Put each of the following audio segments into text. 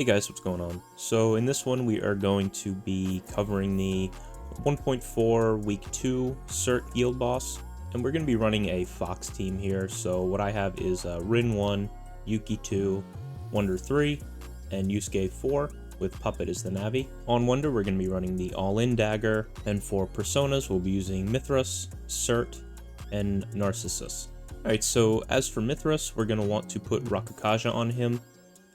Hey guys, what's going on? So in this one we are going to be covering the 1.4 week 2 Surt Yield Boss, and we're going to be running a Fox team here. So what I have is Rin 1, Yuki 2, Wonder 3, and Yusuke 4, with Puppet as the Navi. On Wonder we're going to be running the All-In Dagger, and for Personas we'll be using Mithras, Surt, and Narcissus. Alright, so as for Mithras, we're going to want to put Rakukaja on him.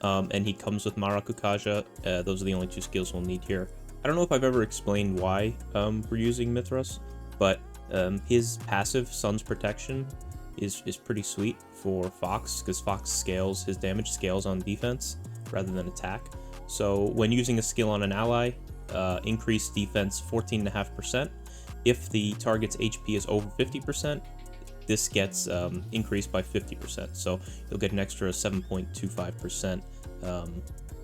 And he comes with Marakukaja. Those are the only two skills we'll need here. I don't know if I've ever explained why we're using Mithras, but his passive, Sun's Protection, is pretty sweet for Fox, because Fox scales, his damage scales on defense rather than attack. So when using a skill on an ally, increase defense 14.5%. If the target's HP is over 50%, this gets increased by 50%, so you'll get an extra 7.25%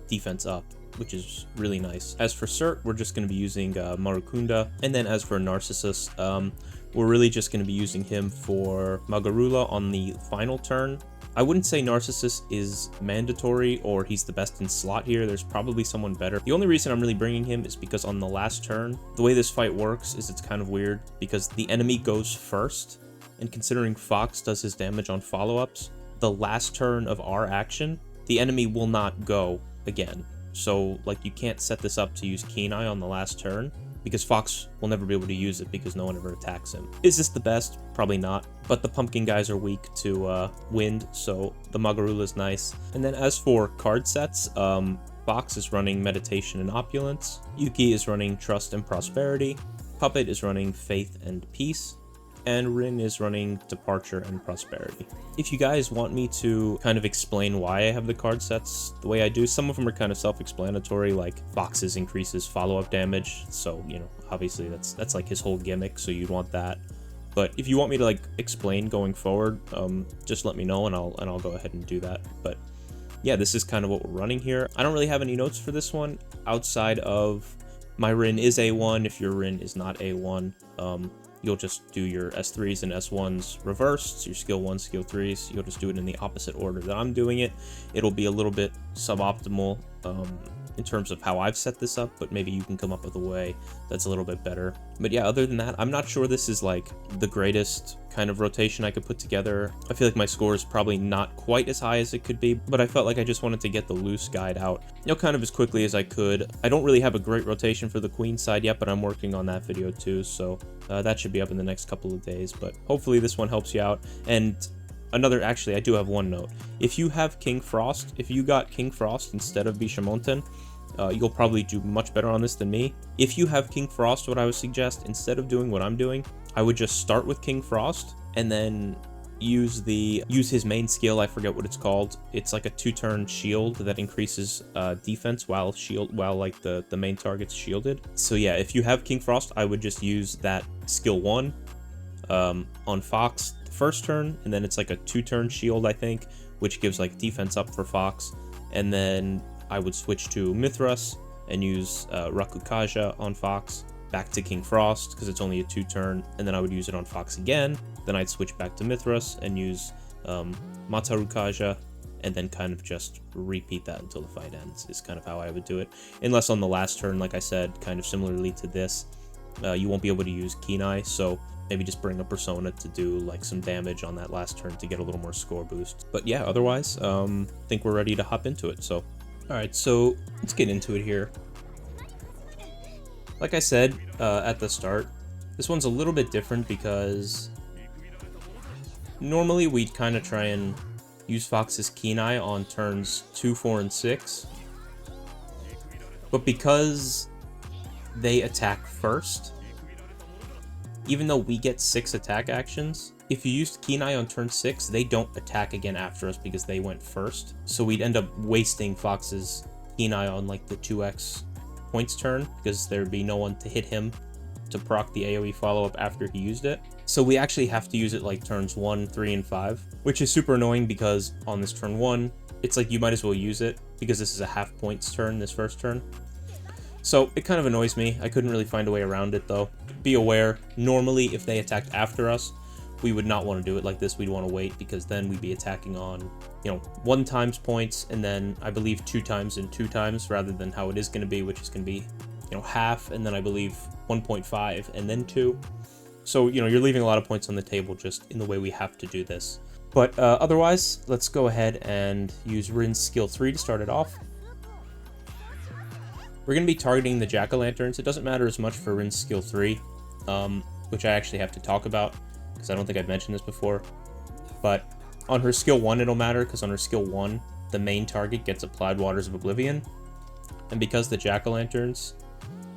defense up, which is really nice. As for Surt, we're just going to be using Marukunda, and then as for Narcissus, we're really just going to be using him for Magarula on the final turn. I wouldn't say Narcissus is mandatory or he's the best in slot here. There's probably someone better. The only reason I'm really bringing him is because on the last turn, the way this fight works is it's kind of weird, because the enemy goes first. And considering Fox does his damage on follow-ups, the last turn of our action, the enemy will not go again. So, like, you can't set this up to use Keen Eye on the last turn, because Fox will never be able to use it because no one ever attacks him. Is this the best? Probably not. But the pumpkin guys are weak to wind, so the Magarula is nice. And then as for card sets, Fox is running Meditation and Opulence, Yuki is running Trust and Prosperity, Puppet is running Faith and Peace, and Rin is running Departure and Prosperity. If you guys want me to kind of explain why I have the card sets the way I do, some of them are kind of self-explanatory, like Fox's increases follow-up damage, so, you know, obviously that's like his whole gimmick, so you'd want that. But if you want me to, like, explain going forward, just let me know and I'll go ahead and do that. But yeah, this is kind of what we're running here. I don't really have any notes for this one, outside of my Rin is A1, if your Rin is not A1. You'll just do your S3s and S1s reversed, your skill 1, skill 3s. You'll just do it in the opposite order that I'm doing it. It'll be a little bit suboptimal in terms of how I've set this up, but maybe you can come up with a way that's a little bit better. But yeah, other than that, I'm not sure this is like the greatest kind of rotation I could put together. I feel like my score is probably not quite as high as it could be, but I felt like I just wanted to get the loose guide out, you know, kind of as quickly as I could. I don't really have a great rotation for the queen side yet, but I'm working on that video too, so that should be up in the next couple of days. But hopefully this one helps you out. And actually, I do have one note. If you have King Frost, if you got King Frost instead of Bishamonten, you'll probably do much better on this than me. If you have King Frost, what I would suggest, instead of doing what I'm doing, I would just start with King Frost and then use his main skill. I forget what it's called. It's like a 2-turn shield that increases defense while like the main target's shielded. So yeah, if you have King Frost, I would just use that skill 1 on Fox the first turn, and then it's like a 2-turn shield, I think, which gives like defense up for Fox. And then I would switch to Mithras and use Rakukaja on Fox, back to King Frost because it's only a 2-turn, and then I would use it on Fox again. Then I'd switch back to Mithras and use Matarukaja, and then kind of just repeat that until the fight ends, is kind of how I would do it. Unless on the last turn, like I said, kind of similarly to this, you won't be able to use Keen Eye, so maybe just bring a Persona to do like some damage on that last turn to get a little more score boost. But yeah, otherwise, I think we're ready to hop into it. So, alright, so let's get into it here. Like I said at the start, this one's a little bit different because normally we'd kind of try and use Fox's Keen Eye on turns 2, 4, and 6. But because they attack first, even though we get 6 attack actions, if you used Keen Eye on turn 6, they don't attack again after us because they went first. So we'd end up wasting Fox's Keen Eye on like the 2x points turn, because there'd be no one to hit him to proc the AoE follow-up after he used it. So we actually have to use it like turns 1, 3, and 5, which is super annoying because on this turn 1, it's like you might as well use it because this is a half points turn, this first turn. So it kind of annoys me. I couldn't really find a way around it though. Be aware, normally if they attacked after us, we would not want to do it like this. We'd want to wait, because then we'd be attacking on, you know, 1 times points, and then I believe 2 times and 2 times, rather than how it is going to be, which is going to be, you know, half, and then I believe 1.5 and then 2. So, you know, you're leaving a lot of points on the table just in the way we have to do this. But otherwise, let's go ahead and use Rin's skill 3 to start it off. We're going to be targeting the jack-o'-lanterns. It doesn't matter as much for Rin's skill 3, which I actually have to talk about, because I don't think I've mentioned this before. But on her skill 1, it'll matter, because on her skill 1, the main target gets applied Waters of Oblivion. And because the jack-o'-lanterns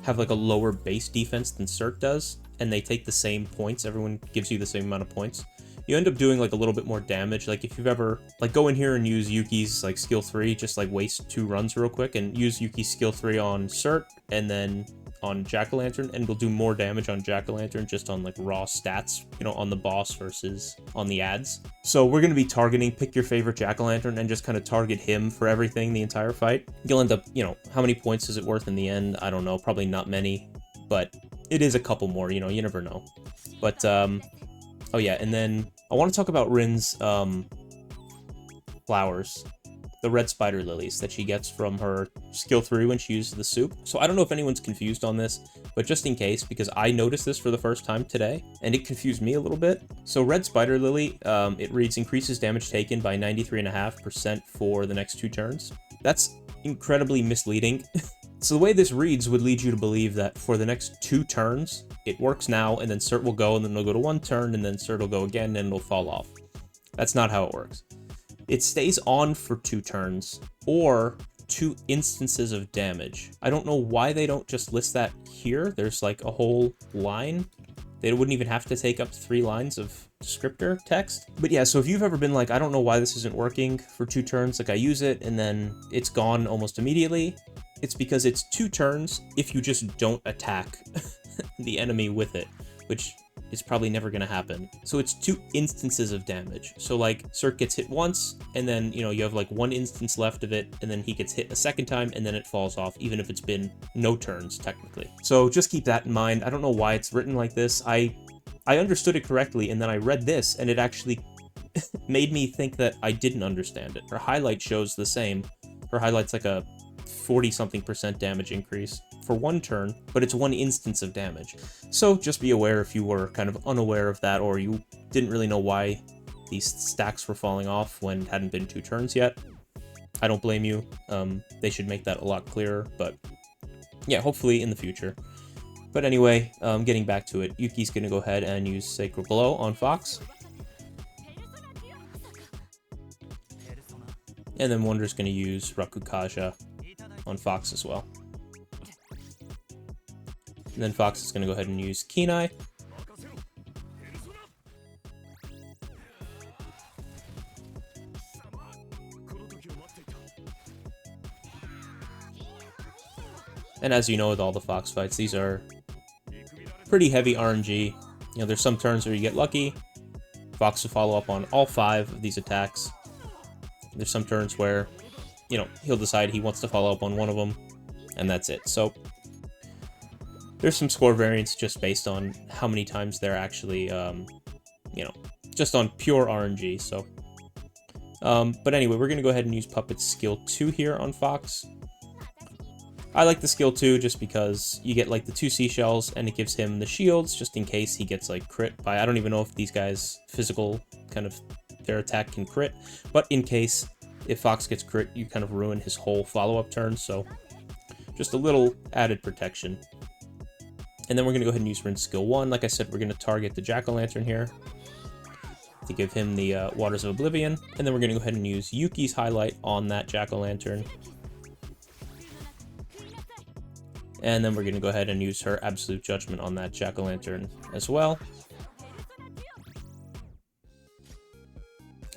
have like a lower base defense than Surt does, and they take the same points, everyone gives you the same amount of points, you end up doing like a little bit more damage. Like if you've ever, like, go in here and use Yuki's like skill 3, just like waste 2 runs real quick and use Yuki's skill 3 on Surt and then on jack-o'-lantern, and it'll do more damage on jack-o'-lantern just on like raw stats, you know, on the boss versus on the ads. So we're going to be targeting, pick your favorite jack-o'-lantern and just kind of target him for everything the entire fight. You'll end up, you know, how many points is it worth in the end? I don't know, probably not many, but it is a couple more, you know, you never know. But oh yeah, and then I want to talk about Rin's flowers, the red spider lilies that she gets from her skill 3 when she uses the soup. So I don't know if anyone's confused on this, but just in case, because I noticed this for the first time today, and it confused me a little bit. So red spider lily, it reads increases damage taken by 93.5% for the next 2 turns. That's incredibly misleading. So the way this reads would lead you to believe that for the next 2 turns, it works now, and then Surt will go, and then it'll go to 1 turn, and then Surt will go again, and it'll fall off. That's not how it works. It stays on for 2 turns, or 2 instances of damage. I don't know why they don't just list that here. There's like a whole line. They wouldn't even have to take up 3 lines of descriptor text. But yeah, so if you've ever been like, I don't know why this isn't working for 2 turns, like I use it, and then it's gone almost immediately, it's because it's 2 turns if you just don't attack the enemy with it, which is probably never going to happen. So it's 2 instances of damage. So like Surt gets hit once, and then, you know, you have like 1 instance left of it, and then he gets hit a second time, and then it falls off, even if it's been no turns technically. So just keep that in mind. I don't know why it's written like this. I understood it correctly, and then I read this, and it actually made me think that I didn't understand it. Her highlight shows the same. Her highlight's like a 40-something% damage increase for 1 turn, but it's 1 instance of damage. So just be aware if you were kind of unaware of that, or you didn't really know why these stacks were falling off when it hadn't been 2 turns yet. I don't blame you. They should make that a lot clearer, but yeah, hopefully in the future. But anyway, getting back to it, Yuki's gonna go ahead and use Sacred Blow on Fox. And then Wonder's gonna use Rakukaja on Fox as well. And then Fox is going to go ahead and use Kenai. And as you know with all the Fox fights, these are pretty heavy RNG. You know, there's some turns where you get lucky. Fox will follow up on all 5 of these attacks. There's some turns where, you know, he'll decide he wants to follow up on 1 of them, and that's it. So there's some score variance just based on how many times they're actually, you know, just on pure RNG. So, but anyway, we're going to go ahead and use Puppet's skill 2 here on Fox. I like the skill 2 just because you get like the 2 seashells, and it gives him the shields just in case he gets like crit by, I don't even know if these guys physical kind of their attack can crit, but in case if Fox gets crit, you kind of ruin his whole follow-up turn. So just a little added protection. And then we're going to go ahead and use Rin's skill 1. Like I said, we're going to target the jack-o'-lantern here to give him the Waters of Oblivion. And then we're going to go ahead and use Yuki's highlight on that jack-o'-lantern. And then we're going to go ahead and use her Absolute Judgment on that jack-o'-lantern as well.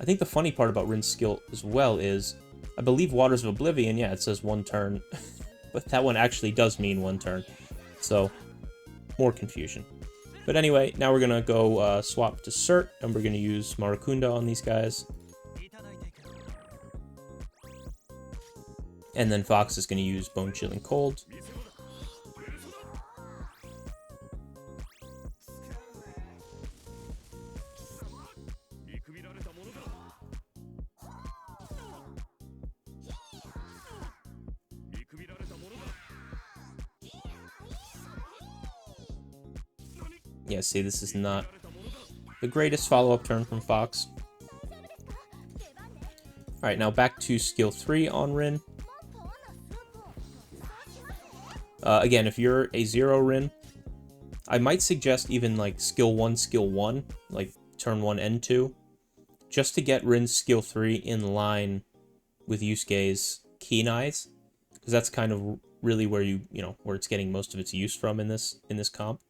I think the funny part about Rin's skill as well is, I believe Waters of Oblivion, yeah, it says 1 turn, but that one actually does mean 1 turn. So more confusion. But anyway, now we're going to go swap to Surt, and we're going to use Marakunda on these guys. And then Fox is going to use Bone Chilling Cold. Yeah, see, this is not the greatest follow-up turn from Fox. Alright, now back to skill 3 on Rin. Again, if you're a 0 Rin, I might suggest even like skill 1, like turn 1 and 2, just to get Rin's skill 3 in line with Yusuke's keen eyes, because that's kind of really where where it's getting most of its use from in this comp.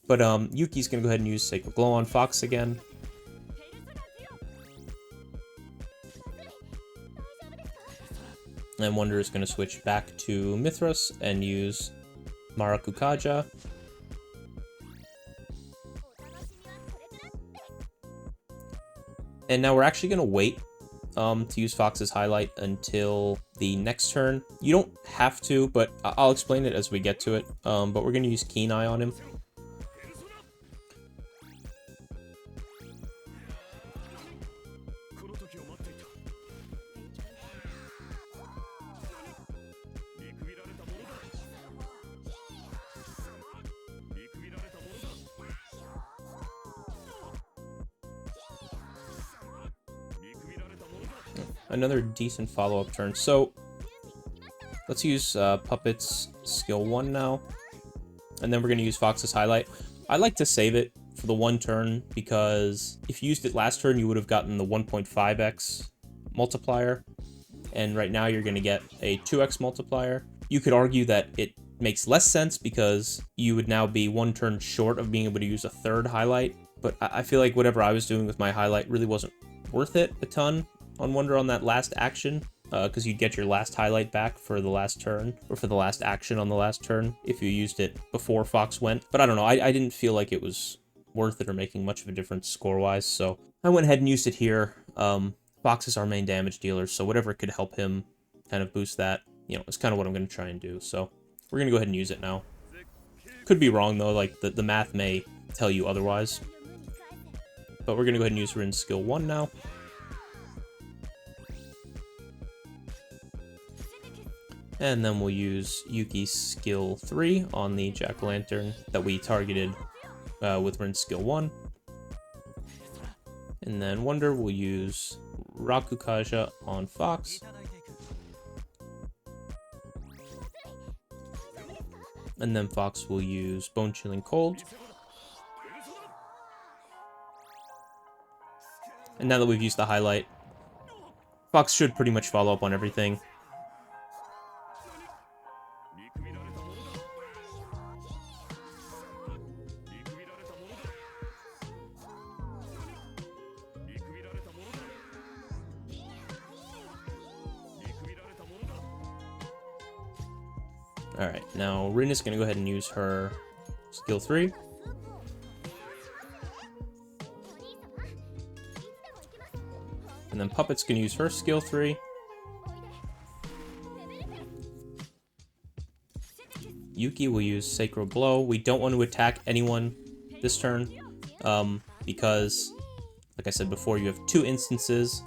But Yuki's gonna go ahead and use Sacred Glow on Fox again. And Wonder is going to switch back to Mithras and use Marakukaja. And now we're actually going to wait to use Fox's highlight until the next turn. You don't have to, but I'll explain it as we get to it. But we're going to use Keen Eye on him. Another decent follow-up turn. So let's use Puppet's skill 1 now, and then we're going to use Fox's highlight. I like to save it for the one turn because if you used it last turn, you would have gotten the 1.5x multiplier, and right now you're going to get a 2x multiplier. You could argue that it makes less sense because you would now be one turn short of being able to use a third highlight, but I feel like whatever I was doing with my highlight really wasn't worth it a ton on Wonder on that last action, because you'd get your last highlight back for the last turn, or for the last action on the last turn, if you used it before Fox went. But I don't know, I didn't feel like it was worth it or making much of a difference score-wise, so I went ahead and used it here. Fox is our main damage dealer, so whatever could help him kind of boost that, is kind of what I'm going to try and do. So we're going to go ahead and use it now. Could be wrong, though, like the math may tell you otherwise. But we're going to go ahead and use Rin's skill 1 now. And then we'll use Yuki's skill 3 on the Jack-o'-lantern that we targeted with Rin's skill 1. And then Wonder will use Rakukaja on Fox. And then Fox will use Bone Chilling Cold. And now that we've used the highlight, Fox should pretty much follow up on everything. Alright, now Rin is going to go ahead and use her skill 3. And then Puppet's going to use her skill 3. Yuki will use Sacred Glow. We don't want to attack anyone this turn, because, like I said before, you have 2 instances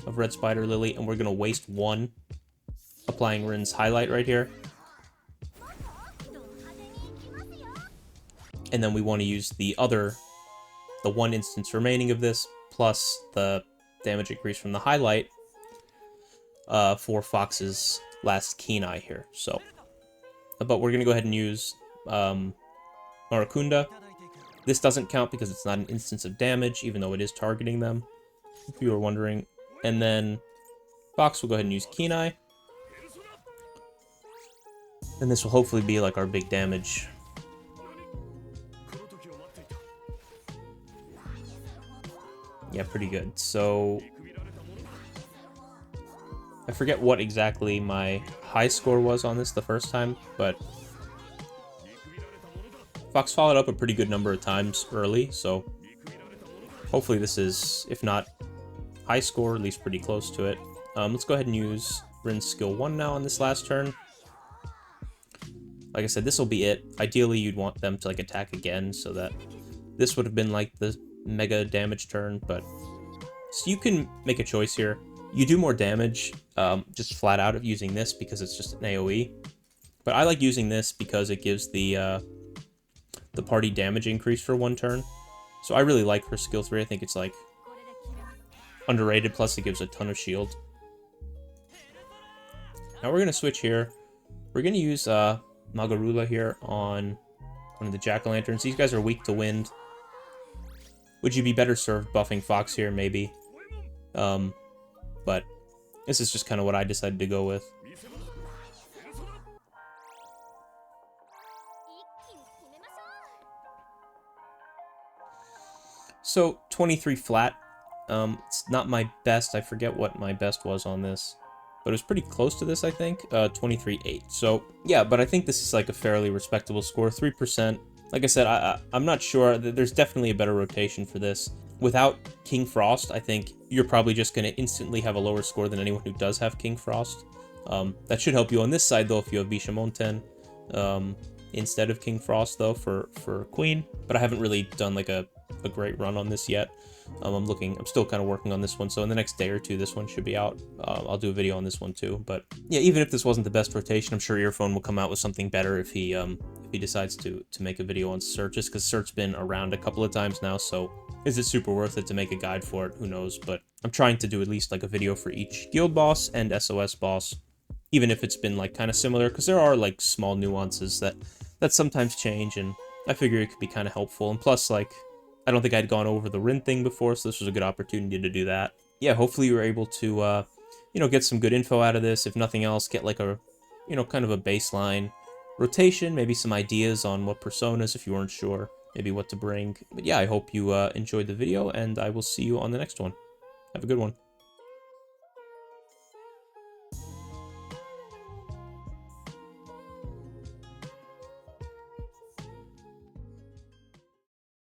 of Red Spider Lily, and we're going to waste 1 applying Rin's highlight right here. And then we want to use the 1 instance remaining of this, plus the damage increase from the highlight, for Fox's last Keen Eye here. So, but we're going to go ahead and use Marakunda. This doesn't count because it's not an instance of damage, even though it is targeting them, if you were wondering. And then Fox will go ahead and use Keen Eye. And this will hopefully be like our big damage. Yeah, pretty good. So I forget what exactly my high score was on this the first time, but Fox followed up a pretty good number of times early, so hopefully this is, if not high score, at least pretty close to it. Let's go ahead and use Rin's skill 1 now on this last turn. Like I said, this will be it. Ideally, you'd want them to attack again, so that this would have been like the mega damage turn, but so you can make a choice here. You do more damage just flat out of using this because it's just an AoE, but I like using this because it gives the the party damage increase for 1 turn. So I really like her skill 3. I think it's like underrated, plus it gives a ton of shield. Now we're going to switch here. We're going to use Magarula here on one of the Jack-o'-lanterns. These guys are weak to wind. Would you be better served buffing Fox here? Maybe. But this is just kind of what I decided to go with. So, 23 flat. It's not my best. I forget what my best was on this. But it was pretty close to this, I think. 23.8. So, yeah, but I think this is like a fairly respectable score. 3%. Like I said, I'm not sure. There's definitely a better rotation for this. Without King Frost, I think you're probably just going to instantly have a lower score than anyone who does have King Frost. That should help you on this side, though, if you have Bishamonten instead of King Frost, though, for Queen. But I haven't really done like a great run on this yet. I'm still kind of working on this one, so in the next day or two, this one should be out. I'll do a video on this one too, but yeah, even if this wasn't the best rotation, I'm sure Earphone will come out with something better if he decides to make a video on Surt, just because Surt's been around a couple of times now, so is it super worth it to make a guide for it? Who knows, but I'm trying to do at least like a video for each guild boss and SOS boss, even if it's been like kind of similar, because there are like small nuances that sometimes change, and I figure it could be kind of helpful, and plus like, I don't think I'd gone over the Rin thing before, so this was a good opportunity to do that. Yeah, hopefully you were able to, get some good info out of this. If nothing else, get like a, kind of a baseline rotation, maybe some ideas on what personas if you weren't sure, maybe what to bring. But yeah, I hope you enjoyed the video, and I will see you on the next one. Have a good one.